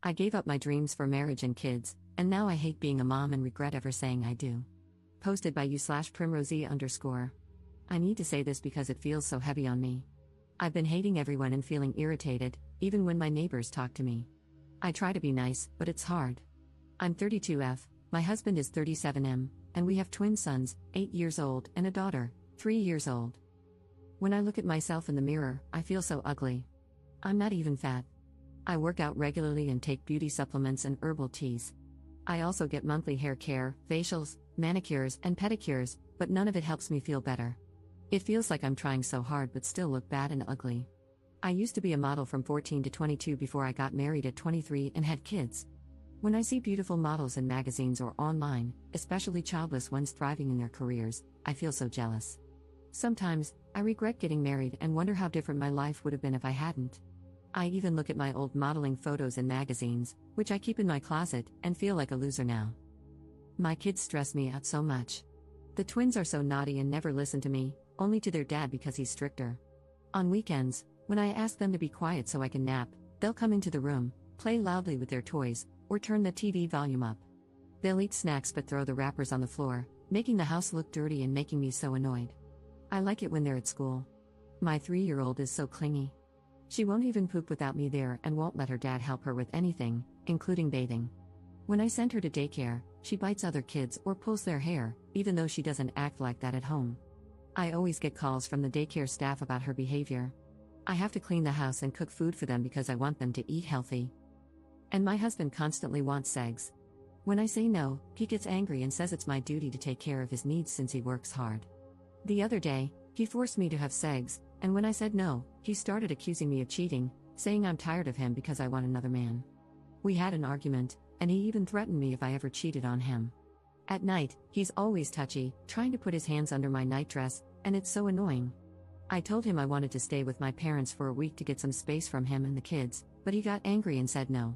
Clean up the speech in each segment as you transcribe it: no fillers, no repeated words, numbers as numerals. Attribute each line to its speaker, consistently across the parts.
Speaker 1: I gave up my dreams for marriage and kids, and now I hate being a mom and regret ever saying I do. Posted by you/primrosy_. I need to say this because it feels so heavy on me. I've been hating everyone and feeling irritated, even when my neighbors talk to me. I try to be nice, but it's hard. I'm 32F, my husband is 37M, and we have twin sons, 8 years old, and a daughter, 3 years old. When I look at myself in the mirror, I feel so ugly. I'm not even fat. I work out regularly and take beauty supplements and herbal teas. I also get monthly hair care, facials, manicures, and pedicures, but none of it helps me feel better. It feels like I'm trying so hard but still look bad and ugly. I used to be a model from 14 to 22 before I got married at 23 and had kids. When I see beautiful models in magazines or online, especially childless ones thriving in their careers, I feel so jealous. Sometimes, I regret getting married and wonder how different my life would have been if I hadn't. I even look at my old modeling photos in magazines, which I keep in my closet, and feel like a loser now. My kids stress me out so much. The twins are so naughty and never listen to me, only to their dad because he's stricter. On weekends, when I ask them to be quiet so I can nap, they'll come into the room, play loudly with their toys, or turn the TV volume up. They'll eat snacks but throw the wrappers on the floor, making the house look dirty and making me so annoyed. I like it when they're at school. My 3-year-old is so clingy. She won't even poop without me there and won't let her dad help her with anything, including bathing. When I send her to daycare, she bites other kids or pulls their hair, even though she doesn't act like that at home. I always get calls from the daycare staff about her behavior. I have to clean the house and cook food for them because I want them to eat healthy. And my husband constantly wants segs. When I say no, he gets angry and says it's my duty to take care of his needs since he works hard. The other day, he forced me to have segs, and when I said no, he started accusing me of cheating, saying I'm tired of him because I want another man. We had an argument, and he even threatened me if I ever cheated on him. At night, he's always touchy, trying to put his hands under my nightdress, and it's so annoying. I told him I wanted to stay with my parents for a week to get some space from him and the kids, but he got angry and said no.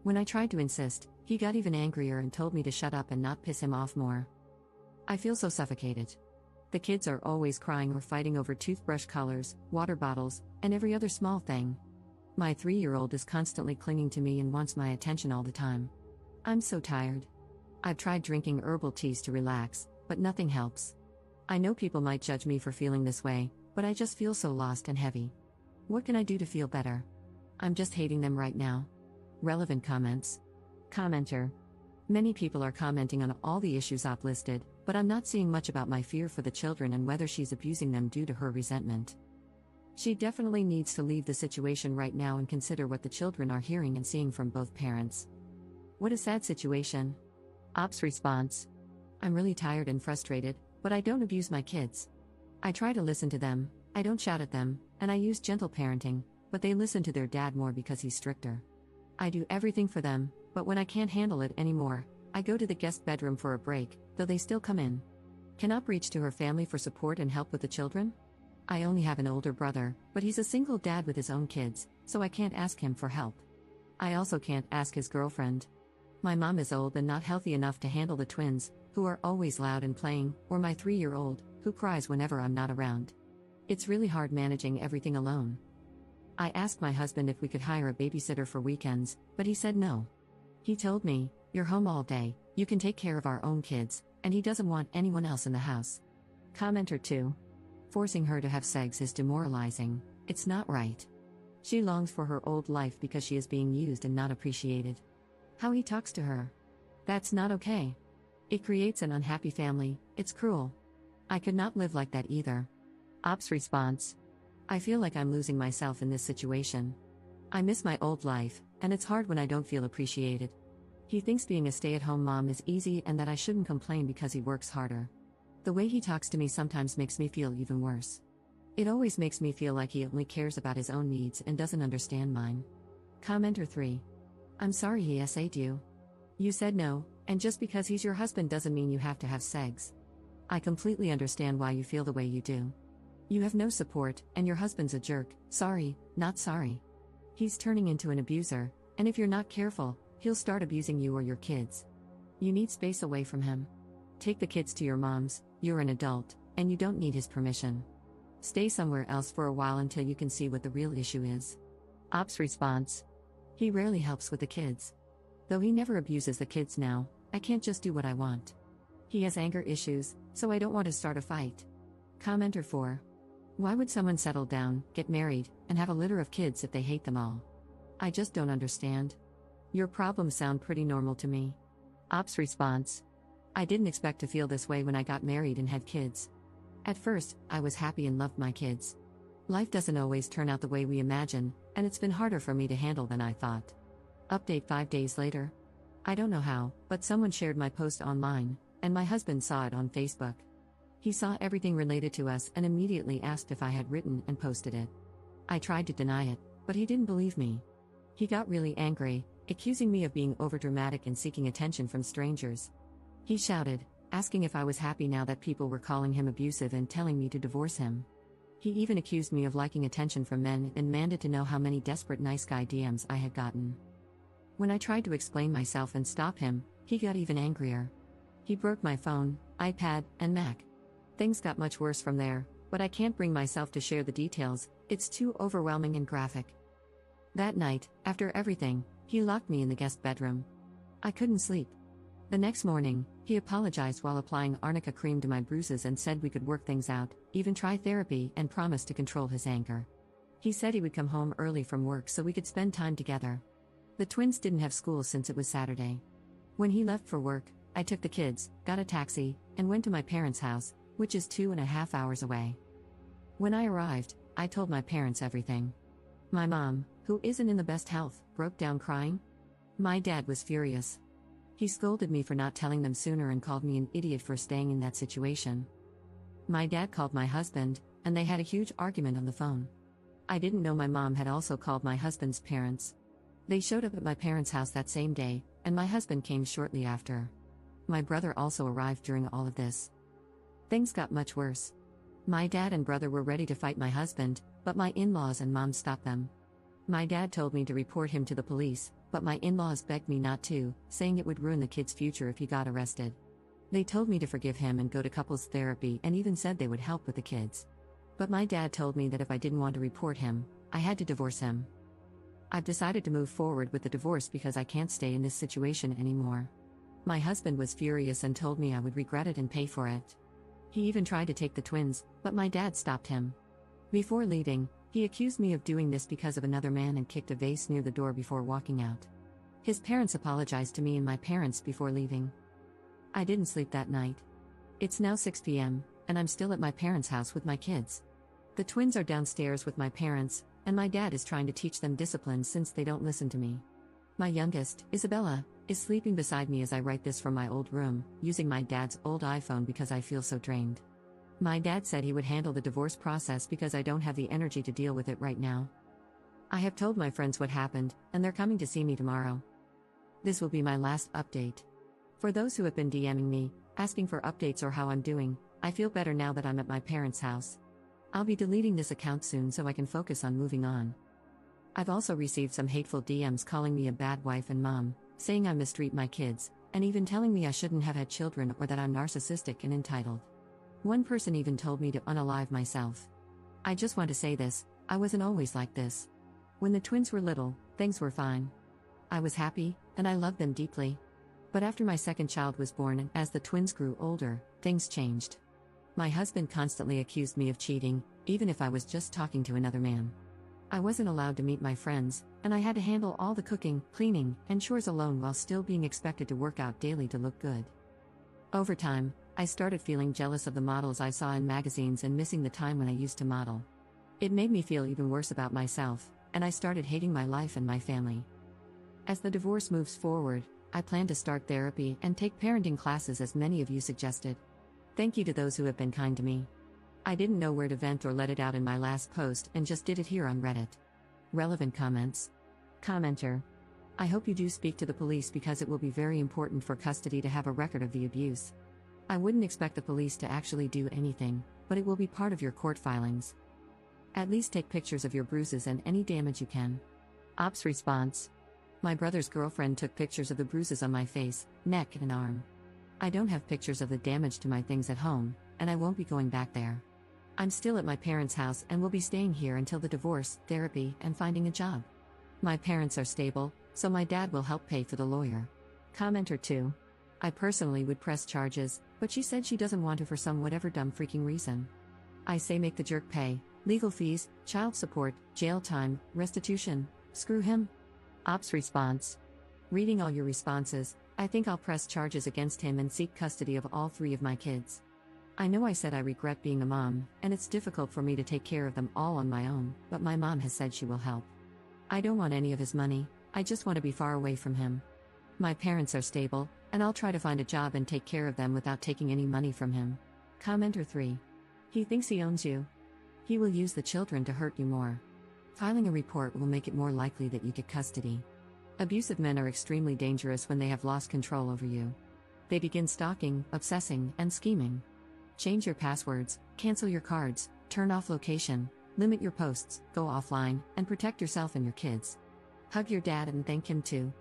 Speaker 1: When I tried to insist, he got even angrier and told me to shut up and not piss him off more. I feel so suffocated. The kids are always crying or fighting over toothbrush colors, water bottles, and every other small thing. My 3-year-old is constantly clinging to me and wants my attention all the time. I'm so tired. I've tried drinking herbal teas to relax, but nothing helps. I know people might judge me for feeling this way, but I just feel so lost and heavy. What can I do to feel better? I'm just hating them right now. Relevant comments. Commenter. Many people are commenting on all the issues I've listed, but I'm not seeing much about my fear for the children and whether she's abusing them due to her resentment. She definitely needs to leave the situation right now and consider what the children are hearing and seeing from both parents. What a sad situation. Ops response. I'm really tired and frustrated, but I don't abuse my kids. I try to listen to them, I don't shout at them, and I use gentle parenting, but they listen to their dad more because he's stricter. I do everything for them, but when I can't handle it anymore, I go to the guest bedroom for a break, though they still come in. Cannot reach to her family for support and help with the children? I only have an older brother, but he's a single dad with his own kids, so I can't ask him for help. I also can't ask his girlfriend. My mom is old and not healthy enough to handle the twins, who are always loud and playing, or my 3-year-old, who cries whenever I'm not around. It's really hard managing everything alone. I asked my husband if we could hire a babysitter for weekends, but he said no. He told me, "You're home all day, you can take care of our own kids," and he doesn't want anyone else in the house. Commenter 2. Forcing her to have sex is demoralizing, it's not right. She longs for her old life because she is being used and not appreciated. How he talks to her. That's not okay. It creates an unhappy family, it's cruel. I could not live like that either. Ops response. I feel like I'm losing myself in this situation. I miss my old life, and it's hard when I don't feel appreciated. He thinks being a stay-at-home mom is easy and that I shouldn't complain because he works harder. The way he talks to me sometimes makes me feel even worse. It always makes me feel like he only cares about his own needs and doesn't understand mine. Commenter 3. I'm sorry he SA'd you. You said no, and just because he's your husband doesn't mean you have to have sex. I completely understand why you feel the way you do. You have no support, and your husband's a jerk. Sorry, not sorry. He's turning into an abuser, and if you're not careful, he'll start abusing you or your kids. You need space away from him. Take the kids to your mom's, you're an adult, and you don't need his permission. Stay somewhere else for a while until you can see what the real issue is. Ops response. He rarely helps with the kids. Though he never abuses the kids now, I can't just do what I want. He has anger issues, so I don't want to start a fight. Commenter 4. Why would someone settle down, get married, and have a litter of kids if they hate them all? I just don't understand. Your problems sound pretty normal to me. Ops response. I didn't expect to feel this way when I got married and had kids. At first, I was happy and loved my kids. Life doesn't always turn out the way we imagine, and it's been harder for me to handle than I thought. Update 5 days later. I don't know how, but someone shared my post online, and my husband saw it on Facebook. He saw everything related to us and immediately asked if I had written and posted it. I tried to deny it, but he didn't believe me. He got really angry, accusing me of being overdramatic and seeking attention from strangers. He shouted, asking if I was happy now that people were calling him abusive and telling me to divorce him. He even accused me of liking attention from men and demanded to know how many desperate nice guy DMs I had gotten. When I tried to explain myself and stop him, he got even angrier. He broke my phone, iPad, and Mac. Things got much worse from there, but I can't bring myself to share the details, it's too overwhelming and graphic. That night, after everything, he locked me in the guest bedroom. I couldn't sleep. The next morning, he apologized while applying arnica cream to my bruises and said we could work things out, even try therapy, and promised to control his anger. He said he would come home early from work so we could spend time together. The twins didn't have school since it was Saturday. When he left for work, I took the kids, got a taxi, and went to my parents' house, which is 2.5 hours away. When I arrived, I told my parents everything. My mom, who isn't in the best health, broke down crying. My dad was furious. He scolded me for not telling them sooner and called me an idiot for staying in that situation. My dad called my husband, and they had a huge argument on the phone. I didn't know my mom had also called my husband's parents. They showed up at my parents' house that same day, and my husband came shortly after. My brother also arrived during all of this. Things got much worse. My dad and brother were ready to fight my husband, but my in-laws and mom stopped them. My dad told me to report him to the police, but my in-laws begged me not to, saying it would ruin the kid's future if he got arrested. They told me to forgive him and go to couples therapy and even said they would help with the kids. But my dad told me that if I didn't want to report him, I had to divorce him. I've decided to move forward with the divorce because I can't stay in this situation anymore. My husband was furious and told me I would regret it and pay for it. He even tried to take the twins, but my dad stopped him. Before leaving, he accused me of doing this because of another man and kicked a vase near the door before walking out. His parents apologized to me and my parents before leaving. I didn't sleep that night. It's now 6 p.m., and I'm still at my parents' house with my kids. The twins are downstairs with my parents, and my dad is trying to teach them discipline since they don't listen to me. My youngest, Isabella, is sleeping beside me as I write this from my old room, using my dad's old iPhone because I feel so drained. My dad said he would handle the divorce process because I don't have the energy to deal with it right now. I have told my friends what happened, and they're coming to see me tomorrow. This will be my last update. For those who have been DMing me, asking for updates or how I'm doing, I feel better now that I'm at my parents' house. I'll be deleting this account soon so I can focus on moving on. I've also received some hateful DMs calling me a bad wife and mom, saying I mistreat my kids, and even telling me I shouldn't have had children or that I'm narcissistic and entitled. One person even told me to unalive myself. I just want to say this, I wasn't always like this. When the twins were little, things were fine. I was happy, and I loved them deeply. But after my second child was born and as the twins grew older, things changed. My husband constantly accused me of cheating, even if I was just talking to another man. I wasn't allowed to meet my friends, and I had to handle all the cooking, cleaning, and chores alone while still being expected to work out daily to look good. Over time, I started feeling jealous of the models I saw in magazines and missing the time when I used to model. It made me feel even worse about myself, and I started hating my life and my family. As the divorce moves forward, I plan to start therapy and take parenting classes as many of you suggested. Thank you to those who have been kind to me. I didn't know where to vent or let it out in my last post and just did it here on Reddit. Relevant comments. Commenter. I hope you do speak to the police because it will be very important for custody to have a record of the abuse. I wouldn't expect the police to actually do anything, but it will be part of your court filings. At least take pictures of your bruises and any damage you can. Ops response. My brother's girlfriend took pictures of the bruises on my face, neck, and arm. I don't have pictures of the damage to my things at home, and I won't be going back there. I'm still at my parents' house and will be staying here until the divorce, therapy, and finding a job. My parents are stable, So my dad will help pay for the lawyer. Commenter 2. I personally would press charges, but she said she doesn't want to for some whatever dumb freaking reason. I say make the jerk pay, legal fees, child support, jail time, restitution, screw him. Ops response. Reading all your responses, I think I'll press charges against him and seek custody of all 3 of my kids. I know I said I regret being a mom, and it's difficult for me to take care of them all on my own, but my mom has said she will help. I don't want any of his money, I just want to be far away from him. My parents are stable, and I'll try to find a job and take care of them without taking any money from him. Commenter 3. He thinks he owns you. He will use the children to hurt you more. Filing a report will make it more likely that you get custody. Abusive men are extremely dangerous when they have lost control over you. They begin stalking, obsessing, and scheming. Change your passwords, cancel your cards, turn off location, limit your posts, go offline, and protect yourself and your kids. Hug your dad and thank him too.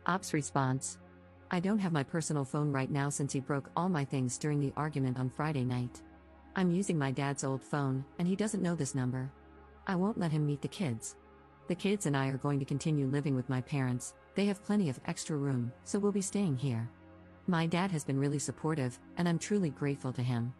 Speaker 1: Ops response. I don't have my personal phone right now since he broke all my things during the argument on Friday night. I'm using my dad's old phone, and he doesn't know this number. I won't let him meet the kids. The kids and I are going to continue living with my parents, they have plenty of extra room, so we'll be staying here. My dad has been really supportive, and I'm truly grateful to him.